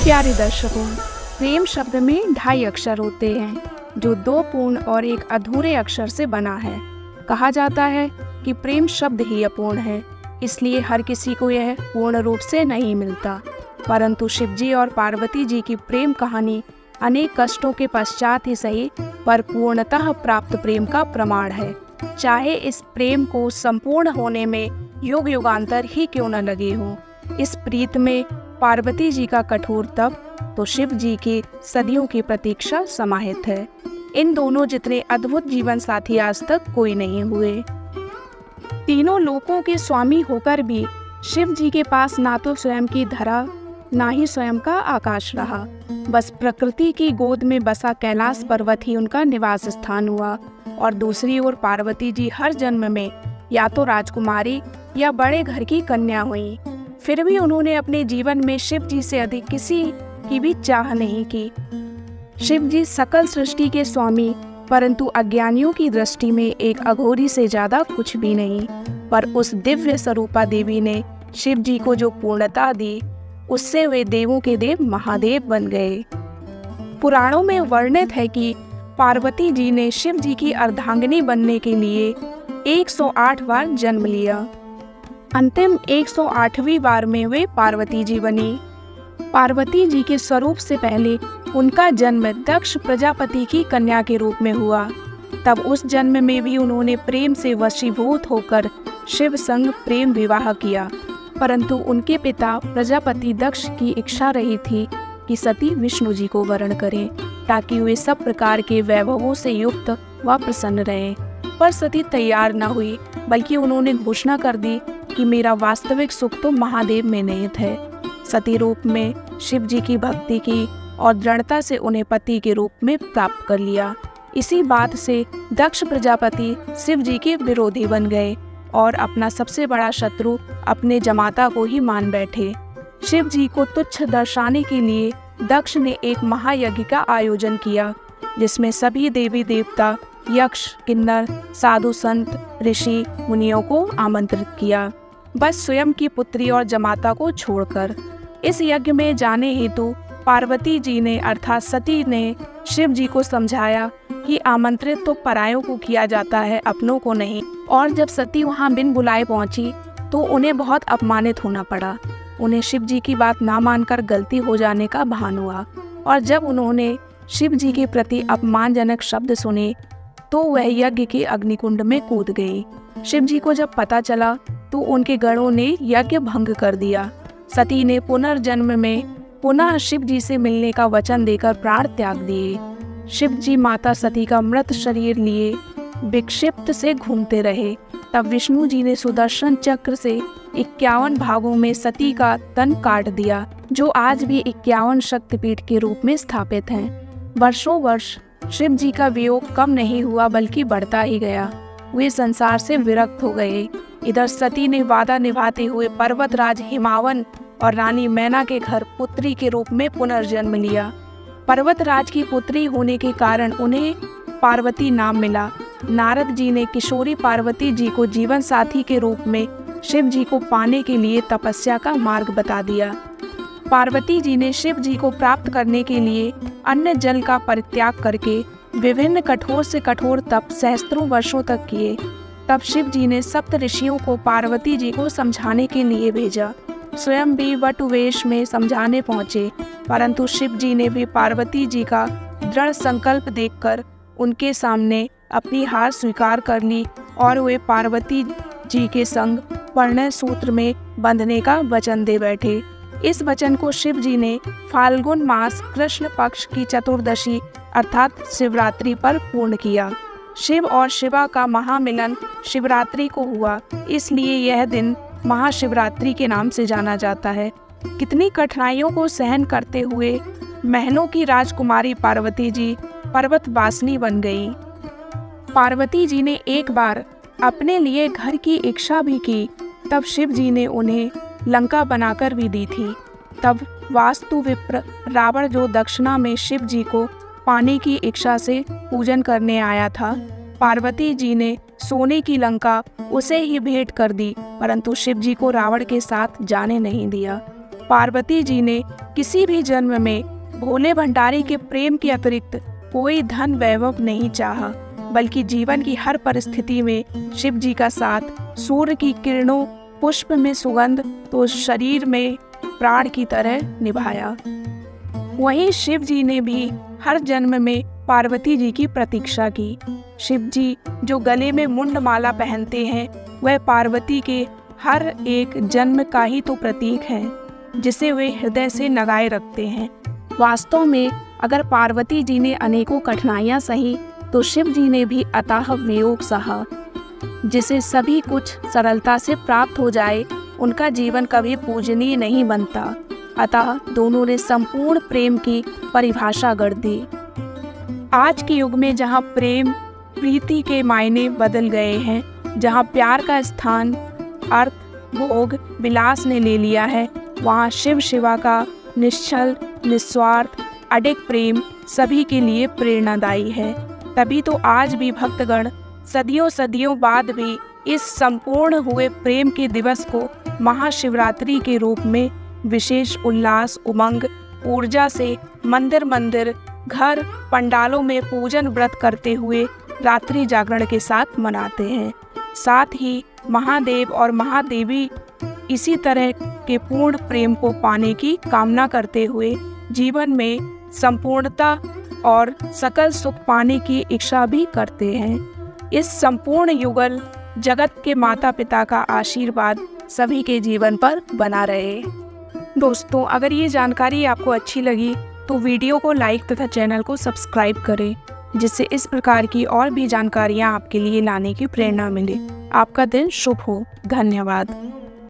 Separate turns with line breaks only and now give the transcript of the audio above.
प्यारे दर्शकों, प्रेम शब्द में 2.5 अक्षर होते हैं जो 2 पूर्ण और एक अधूरे अक्षर से बना है। कहा जाता है कि प्रेम शब्द ही अपूर्ण है, इसलिए हर किसी को यह पूर्ण रूप से नहीं मिलता। परंतु शिवजी और पार्वती जी की प्रेम कहानी अनेक कष्टों के पश्चात ही सही पर पूर्णतः प्राप्त प्रेम का प्रमाण है। चाहे इस प्रेम को संपूर्ण होने में युग युगांतर ही क्यों न लगे हो। इस प्रीत में पार्वती जी का कठोर तप तो शिव जी की सदियों की प्रतीक्षा समाहित है। इन दोनों जितने अद्भुत जीवन साथी आज तक कोई नहीं हुए। तीनों लोकों के स्वामी होकर भी शिव जी के पास ना तो स्वयं की धरा ना ही स्वयं का आकाश रहा। बस प्रकृति की गोद में बसा कैलाश पर्वत ही उनका निवास स्थान हुआ। और दूसरी ओर पार्वती जी हर जन्म में या तो राजकुमारी या बड़े घर की कन्या हुई। फिर भी उन्होंने अपने जीवन में शिव जी से अधिक किसी की भी चाह नहीं की। शिव जी सकल सृष्टि के स्वामी, परंतु अज्ञानियों की दृष्टि में एक अघोरी से ज्यादा कुछ भी नहीं। पर उस दिव्य स्वरूपा देवी ने शिव जी को जो पूर्णता दी, उससे वे देवों के देव महादेव बन गए। पुराणों में वर्णित है कि पार्वती जी ने शिव जी की अर्धांगिनी बनने के लिए 108 बार जन्म लिया। अंतिम 108वीं बार में वे पार्वती जी बनी। पार्वती जी के स्वरूप से पहले उनका जन्म दक्ष प्रजापति की कन्या के रूप में हुआ। तब उस जन्म में भी उन्होंने प्रेम से वशीभूत होकर शिव संग प्रेम विवाह किया। परंतु उनके पिता प्रजापति दक्ष की इच्छा रही थी कि सती विष्णु जी को वरण करें, ताकि वे सब प्रकार के वैभवों से युक्त व प्रसन्न रहें। पर सती तैयार न हुई, बल्कि उन्होंने घोषणा कर दी कि मेरा वास्तविक सुख तो महादेव में निहित है। सती रूप में शिव जी की भक्ति की और दृढ़ता से उन्हें पति के रूप में प्राप्त कर लिया। इसी बात से दक्ष प्रजापति शिव जी के विरोधी बन गए और अपना सबसे बड़ा शत्रु अपने जमाता को ही मान बैठे। शिव जी को तुच्छ दर्शाने के लिए दक्ष ने एक महायज्ञ का आयोजन किया, जिसमें सभी देवी देवता, यक्ष, किन्नर, साधु संत, ऋषि, मुनियों को आमंत्रित किया, बस स्वयं की पुत्री और जमाता को छोड़कर। इस यज्ञ में जाने हेतु पार्वती जी ने अर्थात सती ने शिव जी को समझाया कि आमंत्रित तो परायों को किया जाता है, अपनों को नहीं। और जब सती वहां बिन बुलाए पहुंची तो उन्हें बहुत अपमानित होना पड़ा। उन्हें शिव जी की बात ना मानकर गलती हो जाने का भान हुआ। और जब उन्होंने शिव जी के प्रति अपमानजनक शब्द सुने तो वह यज्ञ के अग्निकुंड में कूद गई। शिव जी को जब पता चला तो उनके गणों ने यज्ञ भंग कर दिया। सती ने पुनर्जन्म में पुनः शिव जी से मिलने का वचन देकर प्राण त्याग दिए। शिव जी माता सती का मृत शरीर लिए विक्षिप्त से घूमते रहे। तब विष्णु जी ने सुदर्शन चक्र से 51 भागों में सती का तन काट दिया, जो आज भी 51 शक्तिपीठ के रूप में स्थापित हैं। वर्षों वर्ष शिव जी का वियोग कम नहीं हुआ, बल्कि बढ़ता ही गया। वे संसार से विरक्त हो गए। इधर सती ने वादा निभाते हुए पर्वतराज हिमावन और रानी मैना के घर पुत्री के रूप में पुनर्जन्म लिया। पर्वतराज की पुत्री होने के कारण उन्हें पार्वती नाम मिला। नारद जी ने किशोरी पार्वती जी को जीवन साथी के रूप में शिव जी को पाने के लिए तपस्या का मार्ग बता दिया। पार्वती जी ने शिव जी को प्राप्त करने के लिए अन्न जल का परित्याग करके विभिन्न कठोर से कठोर तप सहस्त्रों वर्षों तक किए। तब शिव जी ने सप्त ऋषियों को पार्वती जी को समझाने के लिए भेजा। स्वयं भी वटुवेश में समझाने पहुँचे, परंतु शिव जी ने भी पार्वती जी का दृढ़ संकल्प देखकर उनके सामने अपनी हार स्वीकार कर ली और वे पार्वती जी के संग परिणय सूत्र में बंधने का वचन दे बैठे। इस वचन को शिव जी ने फाल्गुन मास कृष्ण पक्ष की चतुर्दशी अर्थात शिवरात्रि पर पूर्ण किया। शिव और शिवा का महामिलन शिवरात्रि को हुआ, इसलिए यह दिन महाशिवरात्रि के नाम से जाना जाता है। कितनी कठिनाइयों को सहन करते हुए महलों की राजकुमारी पार्वती जी पर्वतवासिनी बन गई। पार्वती जी ने एक बार अपने लिए घर की इच्छा भी की, तब शिव जी ने उन्हें लंका बनाकर भी दी थी। तब वास्तु विप्र रावण, जो दक्षिणा में शिव जी को पाने की इच्छा से पूजन करने आया था, पार्वती जी ने सोने की लंका उसे ही भेंट कर दी, परंतु शिव जी को रावण के साथ जाने नहीं दिया। पार्वती जी ने किसी भी जन्म में भोले भंडारी के प्रेम के अतिरिक्त कोई धन वैभव नहीं चाहा, बल्कि जीवन की हर परिस्थिति में शिव जी का साथ सूर्य की किरणों, पुष्प में सुगंध तो शरीर में प्राण की तरह निभाया। वहीं शिव जी ने भी हर जन्म में पार्वती जी की प्रतीक्षा की। शिव जी जो गले में मुंडमाला पहनते हैं, वह पार्वती के हर एक जन्म का ही तो प्रतीक है, जिसे वे हृदय से लगाए रखते हैं। वास्तव में अगर पार्वती जी ने अनेकों कठिनाइयां सही, तो शिव जी ने भी अथाह वियोग सहा। जिसे सभी कुछ सरलता से प्राप्त हो जाए, उनका जीवन कभी पूजनीय नहीं बनता। अतः दोनों ने संपूर्ण प्रेम की परिभाषा गढ़ दी। आज के युग में जहाँ प्रेम प्रीति के मायने बदल गए हैं, जहाँ प्यार का स्थान अर्थ, भोग, विलास ने ले लिया है, वहाँ शिव शिवा का निश्चल, निस्वार्थ, अडिग प्रेम सभी के लिए प्रेरणादायी है। तभी तो आज भी भक्तगण सदियों सदियों बाद भी इस संपूर्ण हुए प्रेम के दिवस को महाशिवरात्रि के रूप में विशेष उल्लास, उमंग, ऊर्जा से मंदिर मंदिर, घर, पंडालों में पूजन व्रत करते हुए रात्रि जागरण के साथ मनाते हैं। साथ ही महादेव और महादेवी इसी तरह के पूर्ण प्रेम को पाने की कामना करते हुए जीवन में संपूर्णता और सकल सुख पाने की इच्छा भी करते हैं। इस संपूर्ण युगल जगत के माता पिता का आशीर्वाद सभी के जीवन पर बना रहे। दोस्तों, अगर ये जानकारी आपको अच्छी लगी तो वीडियो को लाइक तथा चैनल को सब्सक्राइब करें, जिससे इस प्रकार की और भी जानकारियाँ आपके लिए लाने की प्रेरणा मिले। आपका दिन शुभ हो। धन्यवाद।